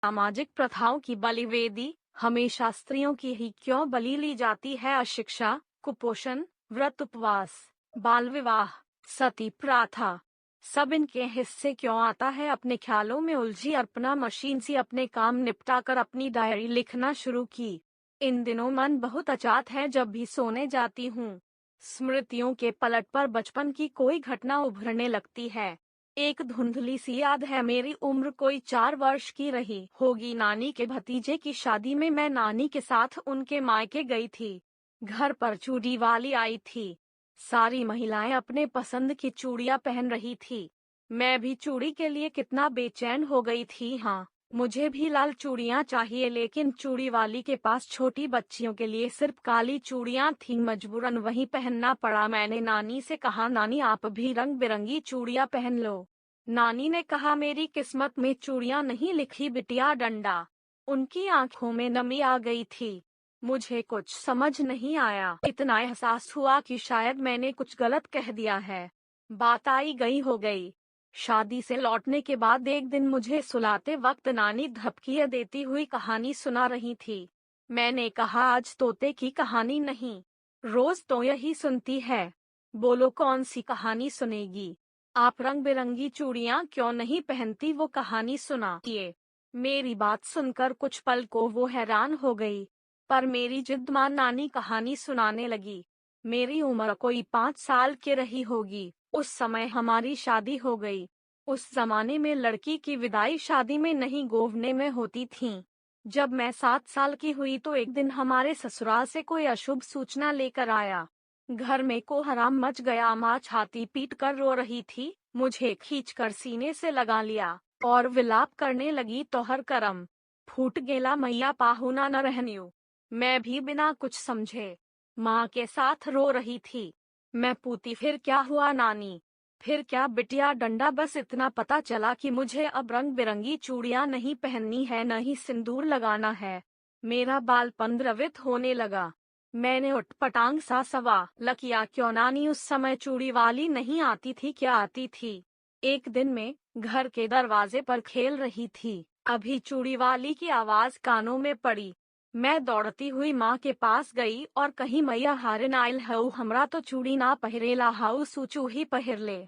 सामाजिक प्रथाओं की बलिवेदी हमेशा स्त्रियों की ही क्यों बलि ली जाती है? अशिक्षा, कुपोषण, व्रत उपवास, बाल विवाह, सती प्रथा, सब इनके हिस्से क्यों आता है? अपने ख्यालों में उलझी अर्पणा मशीन सी अपने काम निपटा कर अपनी डायरी लिखना शुरू की। इन दिनों मन बहुत अचाट है। जब भी सोने जाती हूँ, स्मृतियों के पलट पर बचपन की कोई घटना उभरने लगती है। एक धुंधली सी याद है, मेरी उम्र कोई 4 वर्ष की रही होगी। नानी के भतीजे की शादी में मैं नानी के साथ उनके मायके गई थी। घर पर चूड़ी वाली आई थी। सारी महिलाएं अपने पसंद की चूड़ियां पहन रही थी। मैं भी चूड़ी के लिए कितना बेचैन हो गई थी। हाँ, मुझे भी लाल चूड़ियां चाहिए, लेकिन चूड़ी वाली के पास छोटी बच्चियों के लिए सिर्फ काली चूड़ियां थीं। मजबूरन वही पहनना पड़ा। मैंने नानी से कहा, नानी आप भी रंग बिरंगी चूड़ियां पहन लो। नानी ने कहा, मेरी किस्मत में चूड़ियां नहीं लिखी बिटिया, डंडा। उनकी आंखों में नमी आ गई थी। मुझे कुछ समझ नहीं आया। इतना एहसास हुआ कि शायद मैंने कुछ गलत कह दिया है। बात आई गई हो गई। शादी से लौटने के बाद एक दिन मुझे सुलाते वक्त नानी धपकियां देती हुई कहानी सुना रही थी। मैंने कहा, आज तोते की कहानी नहीं, रोज तो यही सुनती है। बोलो कौन सी कहानी सुनेगी? आप रंग बिरंगी चूड़ियां क्यों नहीं पहनती, वो कहानी सुनाइए। मेरी बात सुनकर कुछ पल को वो हैरान हो गई, पर मेरी जिद मान नानी कहानी सुनाने लगी। मेरी उम्र कोई 5 साल की रही होगी। उस समय हमारी शादी हो गई। उस जमाने में लड़की की विदाई शादी में नहीं, गोवने में होती थी। जब मैं 7 साल की हुई तो एक दिन हमारे ससुराल से कोई अशुभ सूचना लेकर आया। घर में कोहराम मच गया। माँ छाती पीट कर रो रही थी। मुझे खींचकर सीने से लगा लिया और विलाप करने लगी, तोहर करम फूट गेला मैया, पाहुना न रहन्यू। मैं भी बिना कुछ समझे माँ के साथ रो रही थी। मैं पूती, फिर क्या हुआ नानी? फिर क्या बिटिया, डंडा। बस इतना पता चला कि मुझे अब रंग बिरंगी चूड़ियां नहीं पहननी है, न ही सिंदूर लगाना है। मेरा बालपन द्रवित होने लगा। मैंने उठपटांग सा सवाल किया, क्यों नानी? उस समय चूड़ी वाली नहीं आती थी क्या? आती थी। एक दिन मैं घर के दरवाजे पर खेल रही थी, अभी चूड़ी वाली की आवाज कानों में पड़ी। मैं दौड़ती हुई माँ के पास गई और कही, मैया हारिन आयल हऊ, हमरा तो चूड़ी ना पहिरेला हाउ, सूचू ही पहिर ले।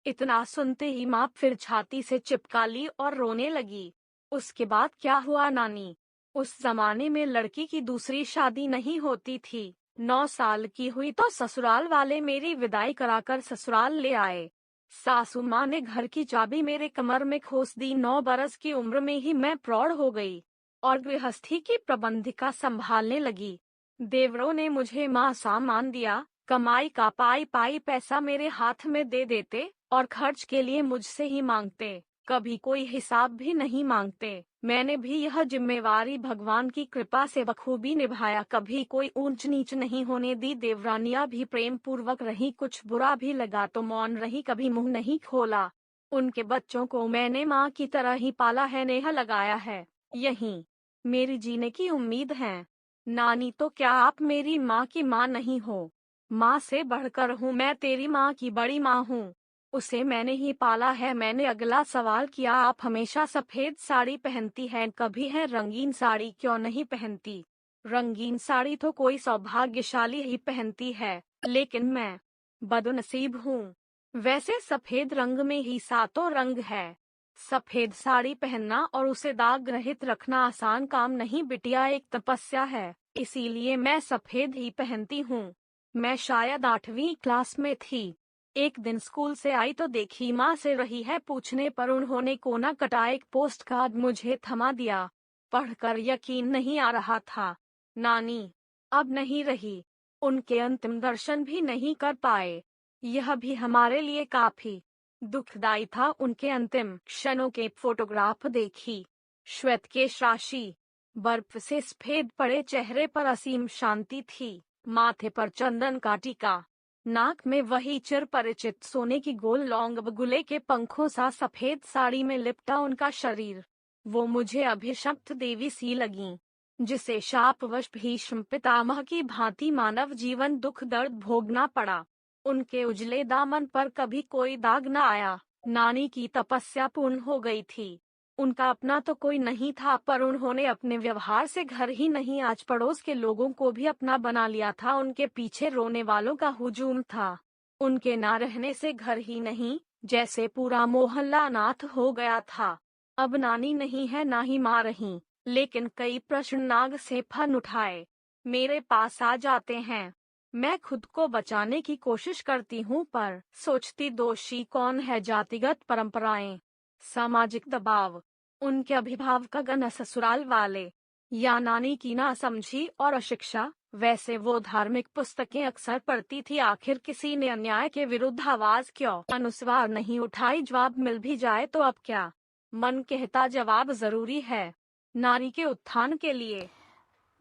इतना सुनते ही माँ फिर छाती से चिपका ली और रोने लगी। उसके बाद क्या हुआ नानी? उस जमाने में लड़की की दूसरी शादी नहीं होती थी। 9 साल की हुई तो ससुराल वाले मेरी विदाई कराकर ससुराल ले आए। सासू माँ ने घर की चाबी मेरे कमर में खोस दी। 9 बरस की उम्र में ही मैं प्रौढ़ हो गई और गृहस्थी की प्रबंधिका संभालने लगी। देवरों ने मुझे माँ सा मान दिया। कमाई का पाई पाई पैसा मेरे हाथ में दे देते और खर्च के लिए मुझसे ही मांगते, कभी कोई हिसाब भी नहीं मांगते। मैंने भी यह जिम्मेवारी भगवान की कृपा से बखूबी निभाया, कभी कोई ऊंच नीच नहीं होने दी। देवरानियां भी प्रेम पूर्वक रही, कुछ बुरा भी लगा तो मौन रही, कभी मुंह नहीं खोला। उनके बच्चों को मैंने माँ की तरह ही पाला है, नेह लगाया है। यही मेरी जीने की उम्मीद है। नानी, तो क्या आप मेरी माँ की माँ नहीं हो? माँ से बढ़कर हूँ, मैं तेरी माँ की बड़ी माँ हूँ। उसे मैंने ही पाला है। मैंने अगला सवाल किया, आप हमेशा सफेद साड़ी पहनती हैं, कभी है रंगीन साड़ी क्यों नहीं पहनती? रंगीन साड़ी तो कोई सौभाग्यशाली ही पहनती है, लेकिन मैं बदनसीब हूँ। वैसे सफेद रंग में ही सातों रंग है। सफेद साड़ी पहनना और उसे दाग रहित रखना आसान काम नहीं बिटिया, एक तपस्या है। इसीलिए मैं सफेद ही पहनती हूँ। मैं शायद 8वीं क्लास में थी। एक दिन स्कूल से आई तो देखी माँ से रही है पूछने पर उन्होंने कोना कटा एक पोस्ट कार्ड मुझे थमा दिया। पढ़कर यकीन नहीं आ रहा था। नानी अब नहीं रही। उनके अंतिम दर्शन भी नहीं कर पाए। यह भी हमारे लिए काफी दुखदाई था। उनके अंतिम क्षणों के फोटोग्राफ देखी। श्वेत केश राशि, बर्फ से सफेद पड़े चेहरे पर असीम शांति थी। माथे पर चंदन का टीका, नाक में वही चिर परिचित सोने की गोल लौंग, बगुले के पंखों सा सफेद साड़ी में लिपटा उनका शरीर। वो मुझे अभिशप्त देवी सी लगी, जिसे शापवश भीष्म पितामह की भांति मानव जीवन दुख दर्द भोगना पड़ा। उनके उजले दामन पर कभी कोई दाग न आया। नानी की तपस्या पूर्ण हो गई थी। उनका अपना तो कोई नहीं था, पर उन्होंने अपने व्यवहार से घर ही नहीं आज पड़ोस के लोगों को भी अपना बना लिया था। उनके पीछे रोने वालों का हुजूम था। उनके ना रहने से घर ही नहीं, जैसे पूरा मोहल्ला अनाथ हो गया था। अब नानी नहीं है, ना ही माँ रही, लेकिन कई प्रश्न नाग से फन उठाए मेरे पास आ जाते हैं। मैं खुद को बचाने की कोशिश करती हूँ, पर सोचती दोषी कौन है? जातिगत परंपराएं, सामाजिक दबाव, उनके अभिभावकगण, ससुराल वाले, या नानी की नासमझी और अशिक्षा। वैसे वो धार्मिक पुस्तकें अक्सर पढ़ती थी, आखिर किसी ने अन्याय के विरुद्ध आवाज क्यों अनुस्वार नहीं उठाई? जवाब मिल भी जाए तो अब क्या? मन कहता जवाब जरूरी है नारी के उत्थान के लिए।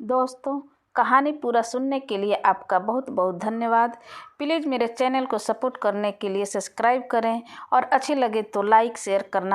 दोस्तों, कहानी पूरा सुनने के लिए आपका बहुत बहुत धन्यवाद। प्लीज़ मेरे चैनल को सपोर्ट करने के लिए सब्सक्राइब करें और अच्छी लगे तो लाइक शेयर करना